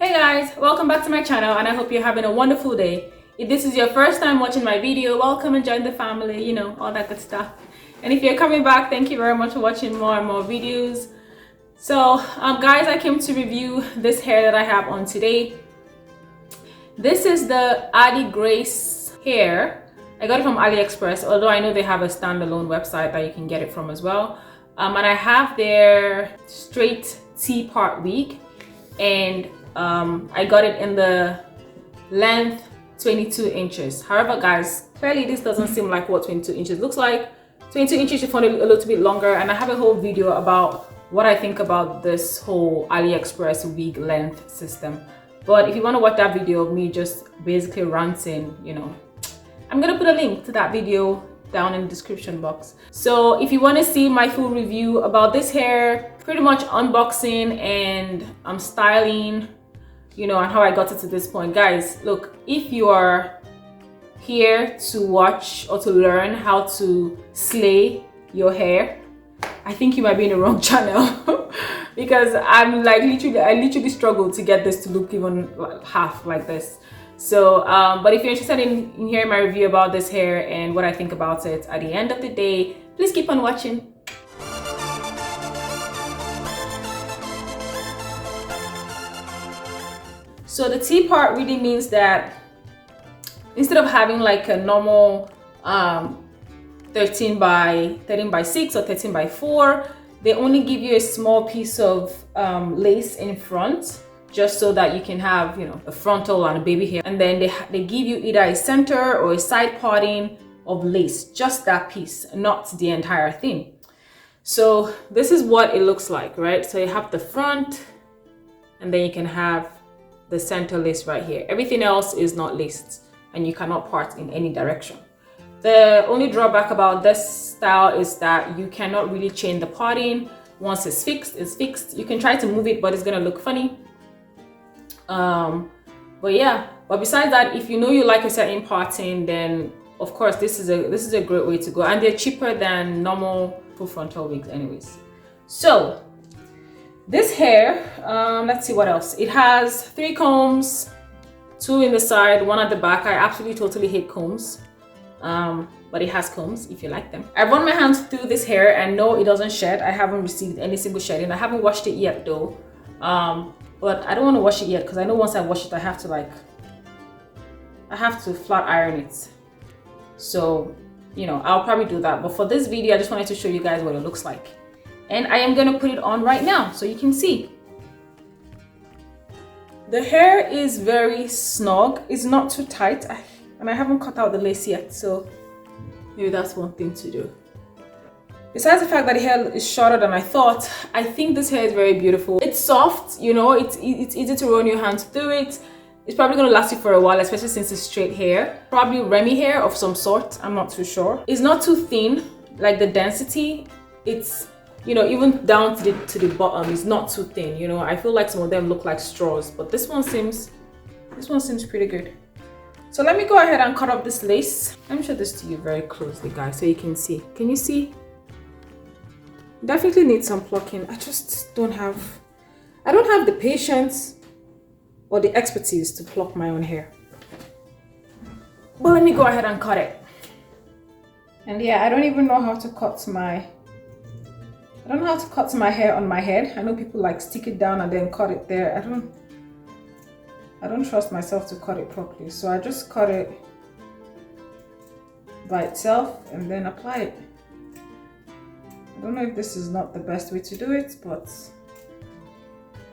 Hey guys, welcome back to my channel and I hope you're having a wonderful day. If this is your first time watching my video, welcome and join the family, you know, all that good stuff. And if you're coming back, thank you very much for watching more and more videos. So guys, I came to review this hair that I have on today. This is the AliGrace hair. I got it from AliExpress, although I know they have a standalone website that you can get it from as well. And I have their straight T-part wig, and I got it in the length 22 inches. However, guys, clearly this doesn't seem like what 22 inches looks like. 22 inches should find it a little bit longer, and I have a whole video about what I think about this whole AliExpress wig length system. But if you want to watch that video of me just basically ranting, you know, I'm gonna put a link to that video down in the description box. So if you want to see my full review about this hair, pretty much unboxing and styling, you know, and how I got it to this point, guys, look, if you are here to watch or to learn how to slay your hair, I think you might be in the wrong channel. Because I literally struggled to get this to look even half like this. So but if you're interested in hearing my review about this hair and what I think about it at the end of the day, please keep on watching. So the T part really means that instead of having like a normal 13 by 6 or 13 by 4, they only give you a small piece of lace in front, just so that you can have, you know, a frontal and a baby hair. And then they give you either a center or a side parting of lace, just that piece, not the entire thing. So this is what it looks like, right? So you have the front, and then you can have the center lace right here. Everything else is not laced, and you cannot part in any direction. The only drawback about this style is that you cannot really chain the parting. Once it's fixed, it's fixed. You can try to move it, but it's gonna look funny. But yeah, but besides that, if you know you like a certain parting, then of course this is a great way to go, and they're cheaper than normal full frontal wigs anyways. So this hair, let's see what else. It has 3 combs, 2 in the side, 1 at the back. I absolutely totally hate combs, but it has combs if you like them. I run my hands through this hair and no, it doesn't shed. I haven't received any single shedding. I haven't washed it yet though. But I don't want to wash it yet because I know once I wash it, I have to flat iron it. So, you know, I'll probably do that. But for this video, I just wanted to show you guys what it looks like. And I am going to put it on right now so you can see. The hair is very snug. It's not too tight. And I haven't cut out the lace yet. So maybe that's one thing to do. Besides the fact that the hair is shorter than I thought, I think this hair is very beautiful. It's soft, you know, it's easy to run your hands through it. It's probably going to last you for a while, especially since it's straight hair. Probably Remy hair of some sort, I'm not too sure. It's not too thin, like the density. It's, you know, even down to the bottom, it's not too thin, you know. I feel like some of them look like straws, but this one seems pretty good. So let me go ahead and cut off this lace. Let me show this to you very closely, guys, so you can see. Can you see? Definitely need some plucking. I don't have the patience or the expertise to pluck my own hair. But let me go ahead and cut it. And yeah, I don't even know how to cut my hair on my head. I know people like stick it down and then cut it there. I don't trust myself to cut it properly. So I just cut it by itself and then apply it. I don't know if this is not the best way to do it, but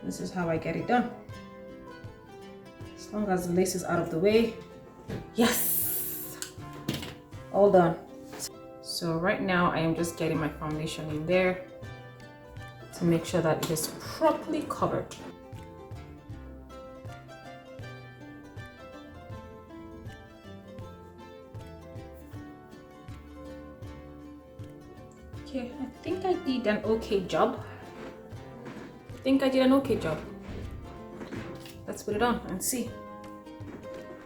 this is how I get it done. As long as the lace is out of the way. Yes! All done. So right now I am just getting my foundation in there to make sure that it is properly covered. Okay, I think I did an okay job. Let's put it on and see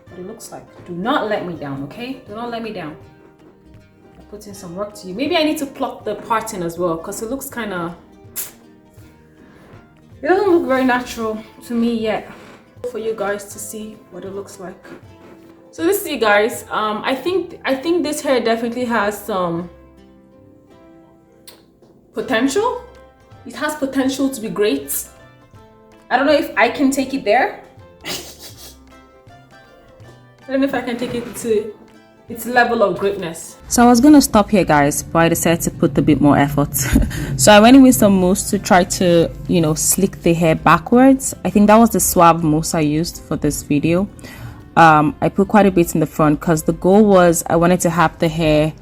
what it looks like. Do not let me down, okay? Do not let me down. I put in some work to you. Maybe I need to pluck the parting as well because it looks kind of... It doesn't look very natural to me yet. for you guys to see what it looks like. So this is you guys. I think this hair definitely has some potential. It has potential to be great. I don't know if I can take it there. I don't know if I can take it to its level of greatness. So I was gonna stop here, guys, but I decided to put a bit more effort. So I went in with some mousse to try to, you know, slick the hair backwards. I think that was the Suave mousse I used for this video. I put quite a bit in the front because the goal was I wanted to have the hair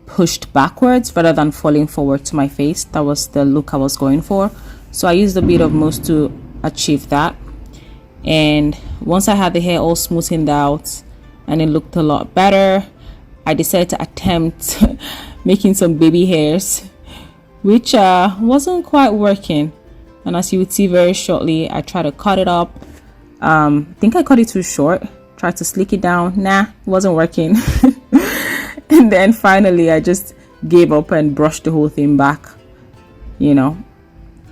pushed backwards rather than falling forward to my face. That was the look I was going for. So I used a bit of mousse to achieve that. And once I had the hair all smoothened out and it looked a lot better, I decided to attempt making some baby hairs, which wasn't quite working. And as you would see very shortly, I tried to cut it up. I think I cut it too short. Tried to slick it down. Nah, it wasn't working. And then finally I just gave up and brushed the whole thing back, you know,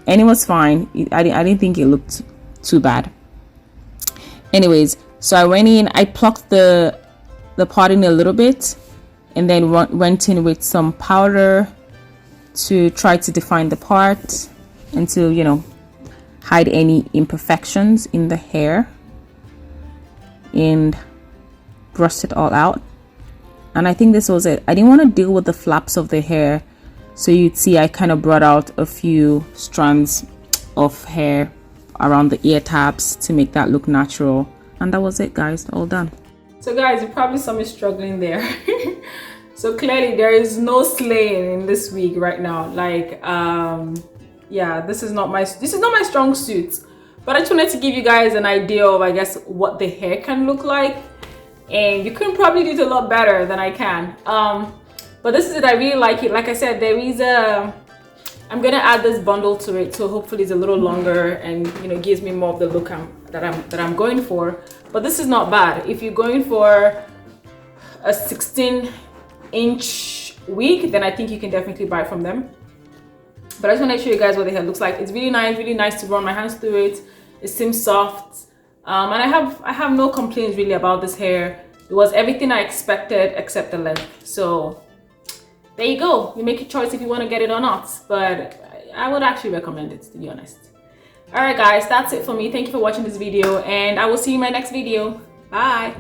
and it was fine. I didn't think it looked too bad. Anyways, so I went in, I plucked the part in a little bit and then went in with some powder to try to define the part and to, you know, hide any imperfections in the hair, and brushed it all out. And I think this was it. I didn't want to deal with the flaps of the hair, so you'd see I kind of brought out a few strands of hair around the ear tabs to make that look natural. And that was it, guys, all done. So guys, you probably saw me struggling there. So clearly there is no slaying in this wig right now. Like yeah, this is not my strong suit, but I just wanted to give you guys an idea of, I guess, what the hair can look like. And you can probably do it a lot better than I can. But this is it. I really like it. Like I said, there is I'm gonna add this bundle to it, so hopefully it's a little longer and, you know, gives me more of the look that I'm going for. But this is not bad. If you're going for a 16-inch wig, then I think you can definitely buy it from them. But I just want to show you guys what the hair looks like. It's really nice to run my hands through it. It seems soft. And I have no complaints really about this hair. It was everything I expected except the length. So there you go. You make a choice if you want to get it or not. But I would actually recommend it, to be honest. Alright guys, that's it for me. Thank you for watching this video, and I will see you in my next video. Bye.